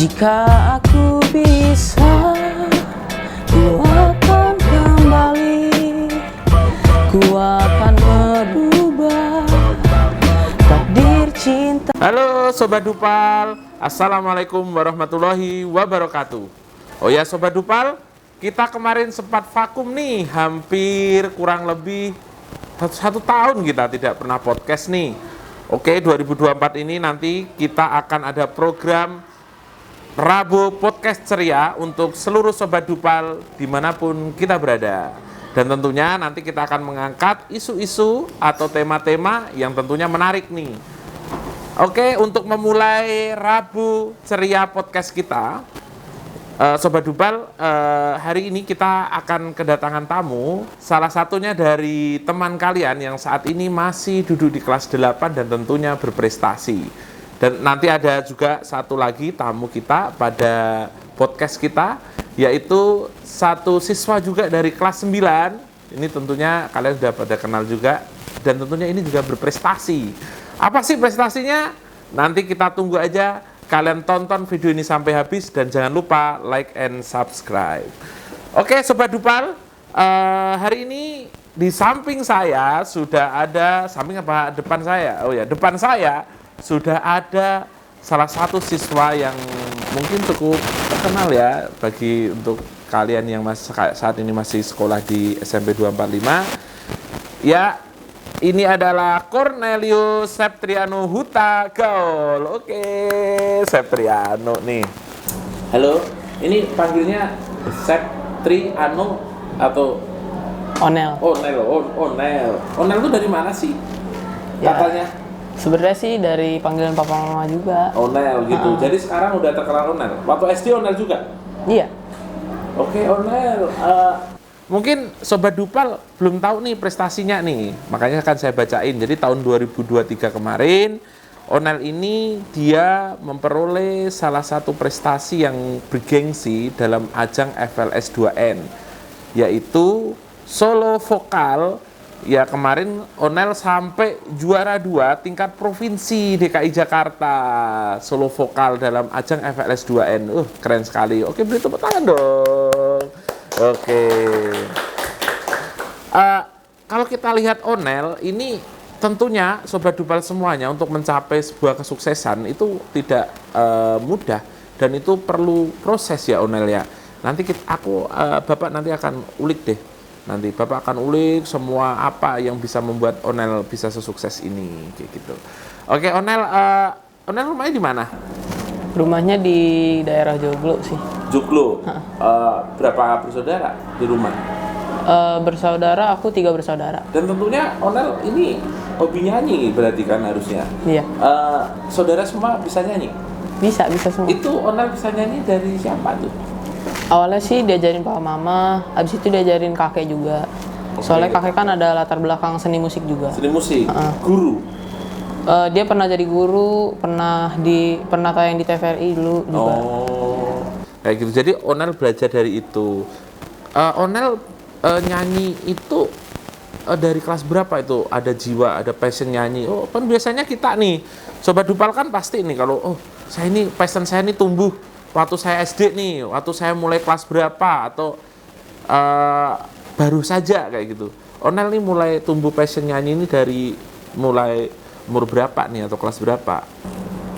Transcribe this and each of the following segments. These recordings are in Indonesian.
Jika aku bisa, ku akan kembali, ku akan merubah takdir cinta. Halo Sobat Dupal, Assalamualaikum warahmatullahi wabarakatuh. Oh ya Sobat Dupal, kita kemarin sempat vakum nih, hampir kurang lebih satu tahun kita tidak pernah podcast nih. Oke, 2024 ini nanti kita akan ada program Rabu Podcast Ceria untuk seluruh Sobat Dupal dimanapun kita berada. Dan tentunya nanti kita akan mengangkat isu-isu atau tema-tema yang tentunya menarik nih. Oke, untuk memulai Rabu Ceria Podcast kita, Sobat Dupal, hari ini kita akan kedatangan tamu, salah satunya dari teman kalian yang saat ini masih duduk di kelas 8 dan tentunya berprestasi. Dan nanti ada juga satu lagi tamu kita pada podcast kita, yaitu satu siswa juga dari kelas 9. Ini tentunya kalian sudah pada kenal juga, dan tentunya ini juga berprestasi. Apa sih prestasinya? Nanti kita tunggu aja, kalian tonton video ini sampai habis, dan jangan lupa like and subscribe. Oke Sobat Dupal, hari ini di samping saya sudah ada, samping apa depan saya? Oh ya, depan saya sudah ada salah satu siswa yang mungkin cukup terkenal ya bagi untuk kalian yang masih saat ini masih sekolah di SMP 245. Ya, ini adalah Cornelius Septriano Huta Gaul. Oke, Septriano nih. Halo, ini panggilnya Septriano atau Onel. Onel itu dari mana sih? Ya. Katanya Sebenarnya sih dari panggilan papa mama juga. Onel gitu. Jadi sekarang udah terkenal Onel. Waktu SD Onel juga? Iya. Oke, Onel. Mungkin Sobat Dupal belum tahu nih prestasinya nih. Makanya akan saya bacain. Jadi tahun 2023 kemarin, Onel ini dia memperoleh salah satu prestasi yang bergengsi dalam ajang FLS 2N, yaitu solo vokal. Ya, kemarin Onel sampai juara 2 tingkat provinsi DKI Jakarta solo vokal dalam ajang FLS 2N. Keren sekali. Oke, beri tepuk tangan dong. Oke. Kalau kita lihat Onel ini, tentunya Sobat Dupal semuanya untuk mencapai sebuah kesuksesan itu tidak mudah, dan itu perlu proses ya Onel ya. Nanti Bapak nanti akan ulik deh. Nanti Bapak akan ulik semua apa yang bisa membuat Onel bisa sesukses ini, kayak gitu. Oke, Onel rumahnya di mana? Rumahnya di daerah Joglo sih. Joglo. Berapa bersaudara di rumah? Bersaudara, aku 3 bersaudara. Dan tentunya Onel ini hobi nyanyi berarti kan harusnya. Iya. Saudara semua bisa nyanyi? Bisa semua. Itu Onel bisa nyanyi dari siapa tuh? Awalnya sih diajarin papa mama, abis itu diajarin kakek juga. Soalnya kakek kan ada latar belakang seni musik juga. Seni musik? Guru? Dia pernah jadi guru, pernah tayang di TVRI dulu juga. Oh, kayak gitu. Jadi Onel belajar dari itu. Onel nyanyi itu dari kelas berapa itu? Ada jiwa, ada passion nyanyi. Oh, kan biasanya kita nih, Sobat Dupal kan pasti nih kalau passion saya ini tumbuh waktu saya SD nih, waktu saya mulai kelas berapa, atau baru saja kayak gitu. Onel nih mulai tumbuh passion nyanyi ini dari mulai umur berapa nih, atau kelas berapa?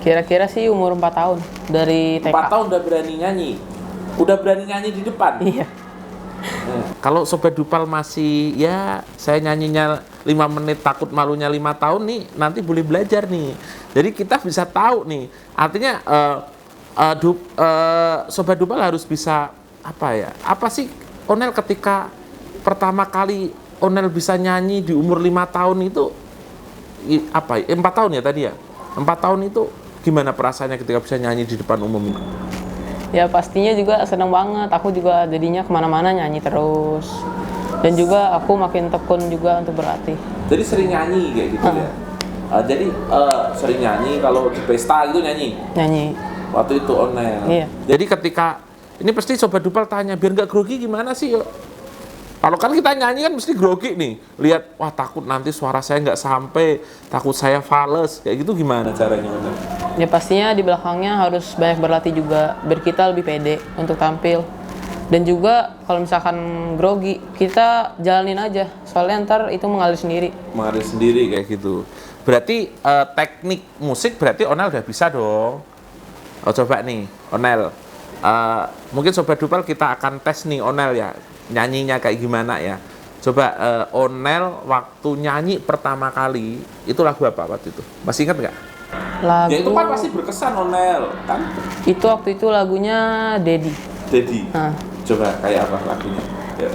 Kira-kira sih umur 4 tahun, dari TK. 4 tahun udah berani nyanyi? Udah berani nyanyi di depan? Iya. Kalau Sobat Dupal masih, ya saya nyanyinya 5 menit takut malunya 5 tahun nih, nanti boleh belajar nih. Jadi kita bisa tahu nih, artinya Sobat Dupal harus bisa apa sih Onel ketika pertama kali Onel bisa nyanyi di umur 5 tahun itu 4 tahun ya tadi ya? 4 tahun itu gimana perasaannya ketika bisa nyanyi di depan umum itu? Ya pastinya juga seneng banget, aku juga jadinya kemana-mana nyanyi terus. Dan juga aku makin tekun juga untuk berlatih. Jadi sering nyanyi kayak gitu ya? Jadi sering nyanyi, kalau di pesta gitu nyanyi? Nyanyi. Waktu itu Onel. Iya. Jadi ketika ini pasti Sobat Dupal tanya, biar nggak grogi gimana sih? Kalau kan kita nyanyi kan mesti grogi nih. Lihat, wah takut nanti suara saya nggak sampai, takut saya fales. Kayak gitu gimana caranya? Ya pastinya di belakangnya harus banyak berlatih juga, biar kita lebih pede untuk tampil. Dan juga kalau misalkan grogi, kita jalanin aja, soalnya ntar itu mengalir sendiri. Mengalir sendiri kayak gitu. Berarti teknik musik berarti Onel udah bisa dong. Oh, coba nih, Onel. Mungkin Sobat Dupal kita akan tes nih Onel ya. Nyanyinya kayak gimana ya. Coba Onel waktu nyanyi pertama kali, itu lagu apa waktu itu? Masih ingat nggak? Lagu Ya itu kan pasti berkesan Onel, kan? itu waktu itu lagunya Daddy. Daddy. Nah. Coba kayak apa lagunya? Ya.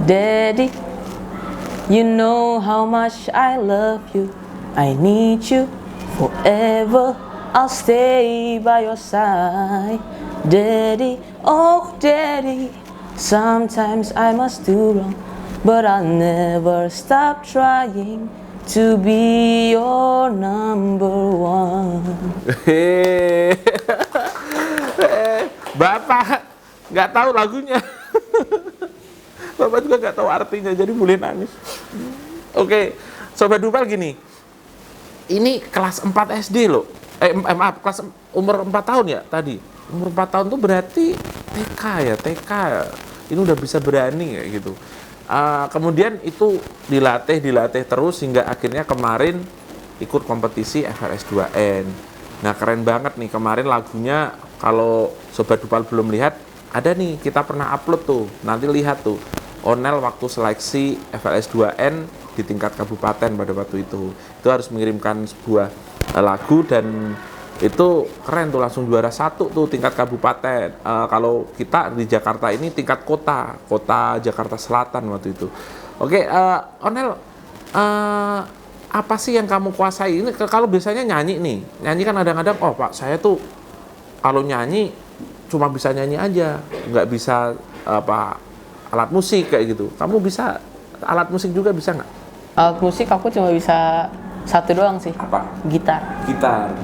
Daddy, you know how much I love you. I need you forever. I'll stay by your side. Daddy, oh daddy, sometimes I must do wrong, but I'll never stop trying to be your number one. Bapak nggak tahu lagunya. Bapak juga nggak tahu artinya, jadi boleh nangis. Oke, Sobat Dupal gini. Ini kelas 4 SD loh. Maaf, kelas umur 4 tahun ya tadi. Umur 4 tahun tuh berarti TK ya, TK. Ini udah bisa berani kayak gitu. Kemudian itu dilatih terus hingga akhirnya kemarin ikut kompetisi FLS 2N. Nah, keren banget nih kemarin lagunya. Kalau Sobat Dupal belum lihat, ada nih, kita pernah upload tuh, nanti lihat tuh Onel waktu seleksi FLS 2N di tingkat kabupaten pada waktu itu harus mengirimkan sebuah lagu dan itu keren tuh, langsung juara 1 tuh tingkat kabupaten. Kalau kita di Jakarta ini tingkat kota Jakarta Selatan waktu itu. Oke, Onel, apa sih yang kamu kuasai? Ini kalau biasanya nyanyi kan kadang-kadang, oh Pak, saya tuh kalau nyanyi cuma bisa nyanyi aja, nggak bisa alat musik kayak gitu. Kamu bisa alat musik juga, bisa nggak? Alat musik aku cuma bisa satu doang sih. Apa? Gitar. Gitar.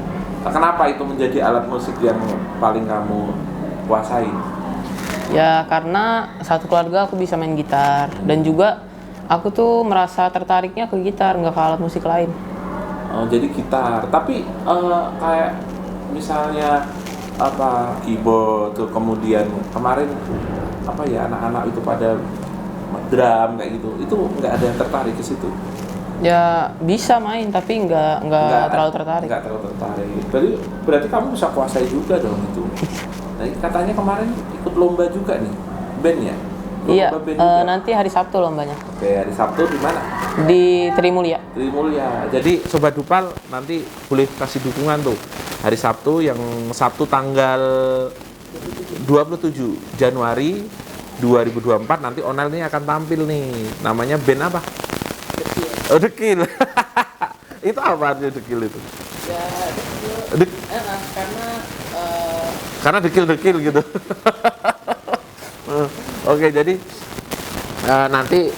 Kenapa itu menjadi alat musik yang paling kamu kuasai? Ya karena satu keluarga aku bisa main gitar dan juga aku tuh merasa tertariknya ke gitar, nggak ke alat musik lain. Oh, jadi gitar. Tapi kayak misalnya keyboard tuh, kemudian kemarin anak-anak itu pada drum kayak gitu, itu nggak ada yang tertarik ke situ? Ya bisa main tapi nggak terlalu tertarik. Nggak terlalu tertarik. Berarti kamu bisa kuasai juga dong itu. Nah, katanya kemarin ikut lomba juga nih, band ya? Iya, nanti hari Sabtu lombanya. Oke, hari Sabtu di mana? Di Trimulya. Trimulya. Jadi Sobat Dupal nanti boleh kasih dukungan tuh. Hari Sabtu, yang Sabtu tanggal 27 Januari 2024 nanti Onel ini akan tampil nih. Namanya band apa? Dekil. Oh, Dekil. Itu apa artinya Dekil itu? Ya, Dekil. Karena dekil-dekil gitu. Oke, jadi nanti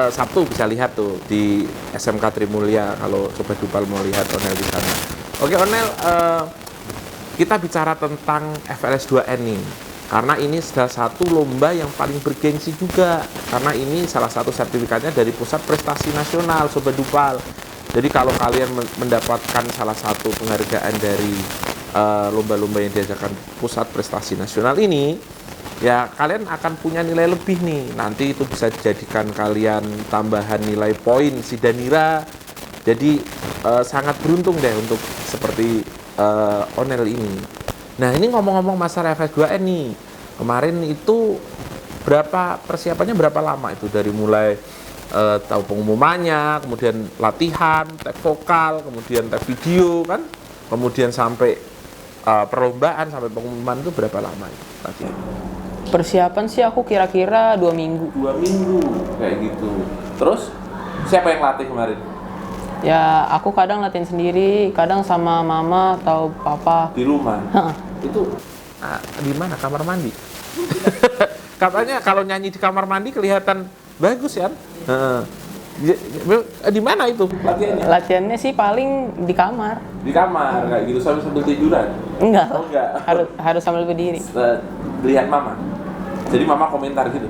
Sabtu bisa lihat tuh di SMK Trimulya kalau Sobat Dupal mau lihat Onel di sana. Oke, Onel, kita bicara tentang FLS 2N nih. Karena ini salah satu lomba yang paling bergengsi juga. Karena ini salah satu sertifikatnya dari Pusat Prestasi Nasional, Sobat Dupal. Jadi kalau kalian mendapatkan salah satu penghargaan dari lomba-lomba yang diadakan Pusat Prestasi Nasional ini, ya kalian akan punya nilai lebih nih. Nanti itu bisa dijadikan kalian tambahan nilai poin Sidanira. Jadi sangat beruntung deh untuk seperti Onel ini. Nah, ini ngomong-ngomong masalah FLS 2N nih. Kemarin itu persiapannya berapa lama itu? Dari mulai tahu pengumumannya, kemudian latihan, tek vokal, kemudian tek video kan, kemudian sampai perlombaan, sampai pengumuman itu berapa lama itu latihan? Persiapan sih aku kira-kira 2 minggu. 2 minggu kayak gitu. Terus siapa yang latih kemarin? Ya aku kadang latihan sendiri, kadang sama mama atau papa. Di rumah? Hah. Itu di mana? Kamar mandi? Katanya kalau nyanyi di kamar mandi kelihatan bagus ya? Di mana itu latihannya? Latihannya sih paling di kamar. Di kamar kayak gitu sambil tiduran? Enggak. Oh, enggak. Harus sambil berdiri. Lihat mama. Jadi mama komentar gitu.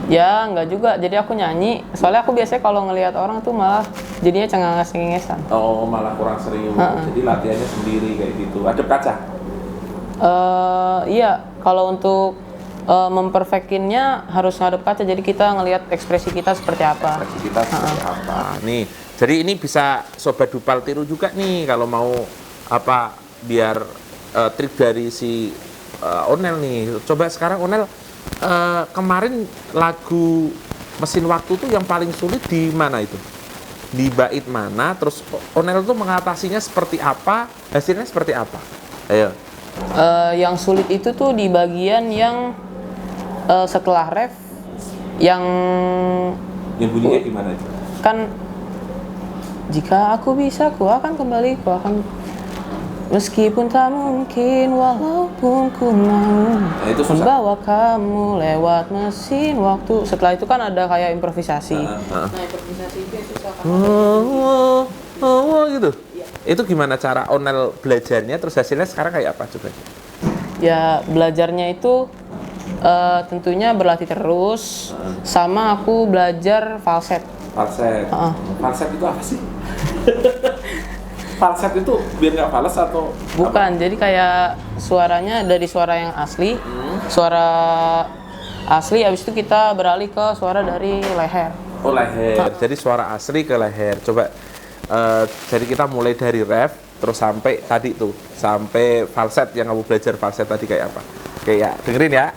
Ya nggak juga, jadi aku nyanyi. Soalnya aku biasanya kalau ngelihat orang tuh malah jadinya cengenges-cengengesan. Oh, malah kurang serius. Jadi latihannya sendiri kayak gitu. Adep kaca. Iya, kalau untuk memperfekinnya harus ngadep kaca. Jadi kita ngelihat ekspresi kita seperti apa. Bagi kita seperti apa. Nih, jadi ini bisa Sobat Dupal tiru juga nih kalau mau apa biar trik dari si Onel nih. Coba sekarang Onel kemarin lagu Mesin Waktu tuh yang paling sulit di mana itu? Di bait mana? Terus Onel tuh mengatasinya seperti apa? Hasilnya seperti apa? Ayo. Yang sulit itu tuh di bagian yang setelah ref yang bunyinya gimana itu? kan jika aku bisa ku akan kembali ku akan meskipun tak mungkin walaupun ku mau itu susah. membawa kamu lewat mesin waktu. Setelah itu kan ada kayak improvisasi. Nah improvisasi itu yang susah kan. Gitu. Itu gimana cara Onel belajarnya? Terus hasilnya sekarang kayak apa coba? Ya belajarnya itu tentunya berlatih terus, sama aku belajar falset. Falset. Falset itu apa sih? Falset itu biar nggak fals atau Bukan, jadi kayak suaranya dari suara yang asli, suara asli, habis itu kita beralih ke suara dari leher. Oh, leher. Jadi suara asli ke leher. Coba jadi kita mulai dari ref terus sampai tadi tuh, sampai falset yang kamu belajar falset tadi kayak apa? Kayak dengerin ya.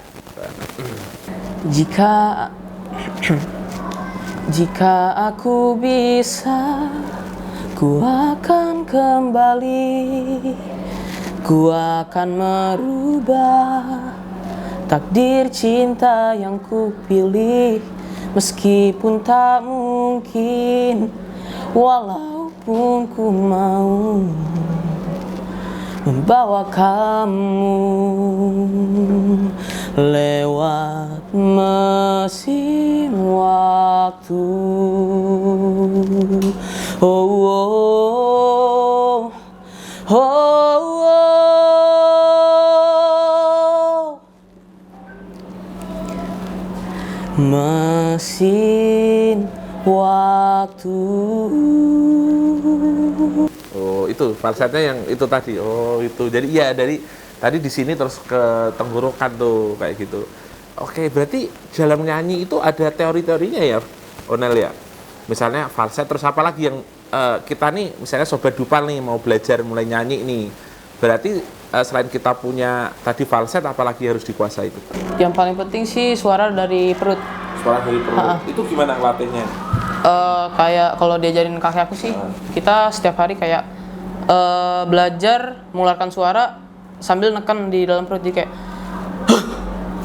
Jika aku bisa, ku akan kembali, ku akan merubah takdir cinta yang ku pilih, meskipun tak mungkin, walaupun ku mau membawa kamu lewat mesin waktu. Oh, oh, oh, oh. Mesin waktu. Oh, itu falsetnya yang itu tadi. Oh, itu. Jadi iya dari tadi di sini terus ke tenggorokan tuh kayak gitu. Oke, berarti dalam nyanyi itu ada teori-teorinya ya, Onel ya. Misalnya falset terus apa lagi yang kita nih misalnya Sobat Dupal nih mau belajar mulai nyanyi nih. Berarti selain kita punya tadi falset apalagi harus dikuasai itu? Yang paling penting sih suara dari perut. Suara dari perut. Itu gimana ngelatihnya? Kayak kalau diajarin kakek aku sih, kita setiap hari kayak belajar mengeluarkan suara sambil neken di dalam perut, jadi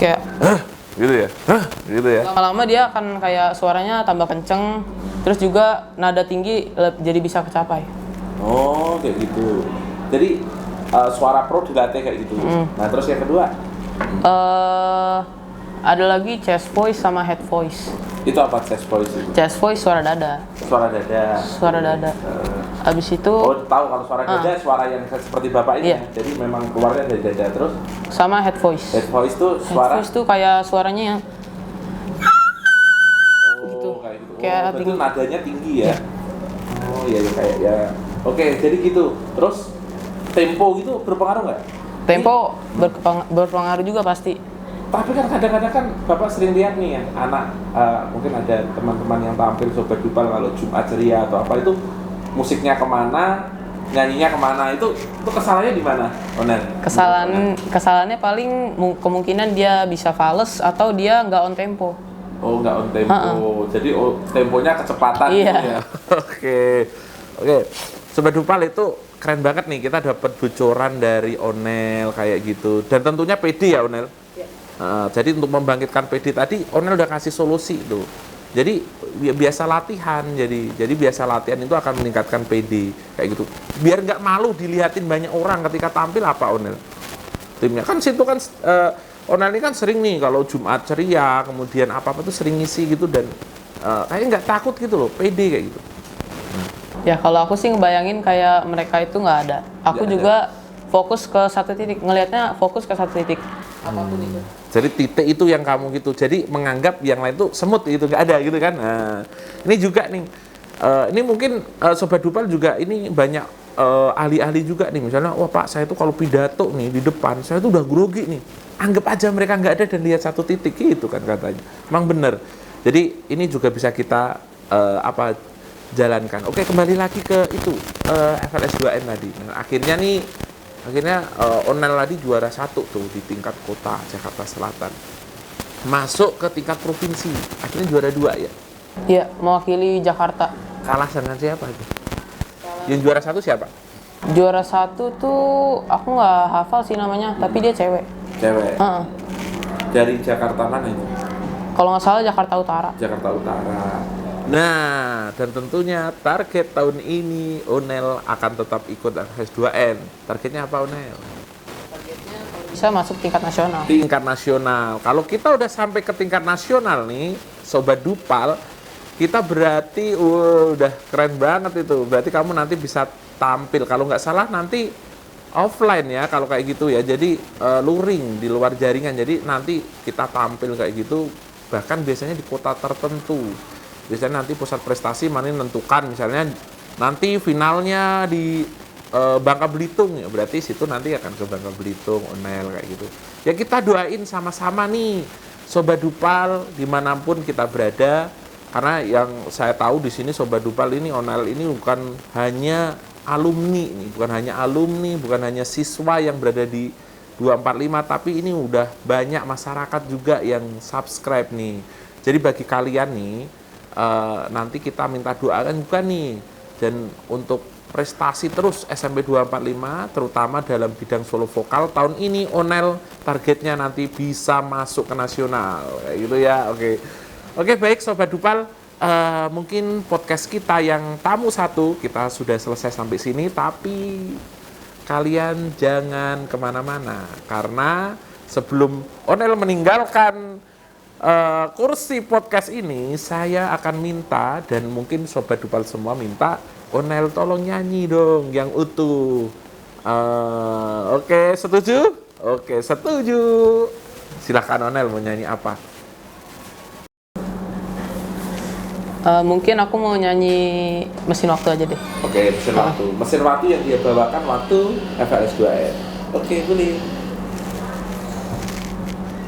kayak gitu ya? Gitu ya? lama-lama dia akan kayak suaranya tambah kenceng, terus juga nada tinggi jadi bisa kecapai. Oh, kayak gitu. Jadi suara perut dilatih kayak gitu. Nah, terus yang kedua? Ada lagi chest voice sama head voice. Itu apa chest voice itu? Chest voice suara dada. Suara dada. Suara dada. Abis itu Oh, tahu kalau suara dada suara yang seperti Bapak ini. Iya. Ya? Jadi memang keluarnya dari dada terus. sama head voice. Head voice tuh Head suara. voice tuh kayak suaranya yang gitu. Kayak gitu. Kayak berarti tinggi. nadanya tinggi ya. Oh, iya kayak ya. Oke, jadi gitu. Terus tempo gitu berpengaruh nggak? Tempo berpengaruh juga pasti. Tapi kan kadang-kadang kan Bapak sering lihat nih ya, anak mungkin ada teman-teman yang tampil Sobat Dupal kalau Jumat Ceria atau apa itu musiknya kemana, nyanyinya kemana, itu kesalahannya di mana, Onel? Kesalahannya paling kemungkinan dia bisa fales atau dia nggak on tempo. Oh, nggak on tempo. Jadi temponya kecepatan Iya. gitu ya. Oke. Sobat Dupal itu keren banget nih, kita dapat bocoran dari Onel kayak gitu. Dan tentunya PD ya, Onel. Jadi untuk membangkitkan PD tadi Onel udah kasih solusi tuh. Jadi biasa latihan, jadi biasa latihan itu akan meningkatkan PD kayak gitu. Biar nggak malu dilihatin banyak orang ketika tampil apa Onel. Timnya kan situ kan Onel ini kan sering nih kalau Jumat Ceria kemudian apa-apa tuh sering ngisi gitu dan kayaknya nggak takut gitu loh, PD kayak gitu. Ya kalau aku sih ngebayangin kayak mereka itu nggak ada. Aku Nggak juga fokus ke satu titik, ngelihatnya fokus ke satu titik. apapun itu. Jadi titik itu yang kamu gitu. Jadi menganggap yang lain tuh semut gitu, nggak ada gitu kan. Nah, ini juga nih. Ini mungkin Sobat Dupal juga ini banyak ahli-ahli juga nih. Misalnya, wah Pak, saya tuh kalau pidato nih di depan, saya tuh udah grogi nih. Anggap aja mereka nggak ada dan lihat satu titik gitu kan katanya. Emang bener. Jadi ini juga bisa kita jalankan. Oke, kembali lagi ke itu FLS 2N tadi. Nah, akhirnya Onel tadi juara 1 tuh di tingkat kota Jakarta Selatan. Masuk ke tingkat provinsi. Akhirnya juara 2 ya. Iya, mewakili Jakarta. Kalah dengan siapa itu? Yang juara 1 siapa? Juara 1 tuh aku nggak hafal sih namanya, tapi dia cewek. Cewek. Dari Jakarta mana itu? Kalau nggak salah Jakarta Utara. Jakarta Utara. Nah, dan tentunya target tahun ini Onel akan tetap ikut FLS 2N. Targetnya apa, Onel? Targetnya bisa masuk tingkat nasional. Tingkat nasional. Kalau kita udah sampai ke tingkat nasional nih, Sobat Dupal, kita berarti udah keren banget itu. Berarti kamu nanti bisa tampil. Kalau nggak salah nanti offline ya kalau kayak gitu ya. Jadi luring di luar jaringan. Jadi nanti kita tampil kayak gitu. Bahkan biasanya di kota tertentu. Biasanya nanti pusat prestasi mana menentukan, misalnya nanti finalnya di Bangka Belitung ya, berarti situ nanti akan ke Bangka Belitung, Onel kayak gitu. Ya kita doain sama-sama nih Sobat Dupal dimanapun kita berada, karena yang saya tahu di sini Sobat Dupal ini Onel ini bukan hanya alumni nih, bukan hanya siswa yang berada di 245, tapi ini udah banyak masyarakat juga yang subscribe nih. Jadi bagi kalian nih nanti kita minta doakan juga nih, dan untuk prestasi terus SMP 245 terutama dalam bidang solo vokal. Tahun ini Onel targetnya nanti bisa masuk ke nasional kayak gitu ya. Oke, baik Sobat Dupal, mungkin podcast kita yang tamu 1 kita sudah selesai sampai sini, tapi kalian jangan kemana-mana, karena sebelum Onel meninggalkan kursi podcast ini, saya akan minta, dan mungkin Sobat Dupal semua minta, Onel tolong nyanyi dong yang utuh. Oke, setuju? Oke, setuju. Silahkan Onel, mau nyanyi apa? Mungkin aku mau nyanyi Mesin Waktu aja deh. Oke, Mesin Waktu. Mesin Waktu yang dia bawakan waktu FLS 2N. Oke, boleh.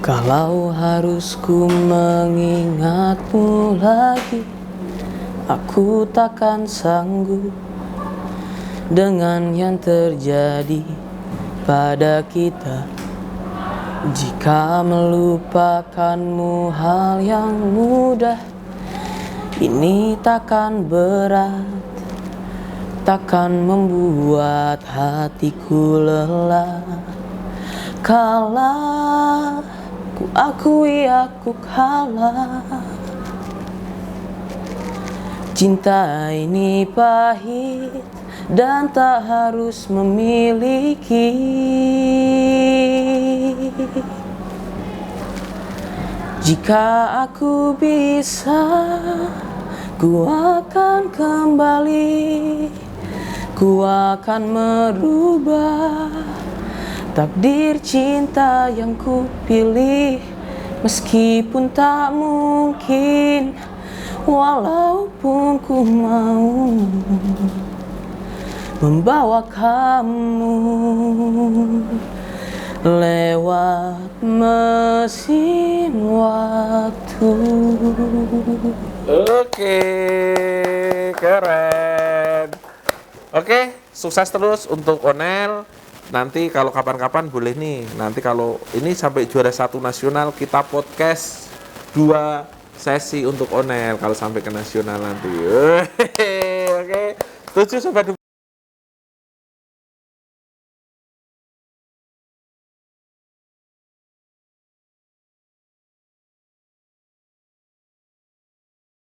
Kalau harus ku mengingatmu lagi, aku takkan sanggup dengan yang terjadi pada kita. Jika melupakanmu hal yang mudah, ini takkan berat, takkan membuat hatiku lelah. Kalah, ku akui aku kalah. Cinta ini pahit dan tak harus memiliki. Jika aku bisa, ku akan kembali, ku akan merubah takdir cinta yang ku pilih. Meskipun tak mungkin, walaupun ku mau membawa kamu lewat mesin waktu. Oke, keren. Oke, sukses terus untuk Onel. Nanti kalau kapan-kapan boleh nih, nanti kalau ini sampai juara 1 nasional, kita podcast 2 sesi untuk Onel kalau sampai ke nasional nanti. Oke, setuju Sobat Dupal?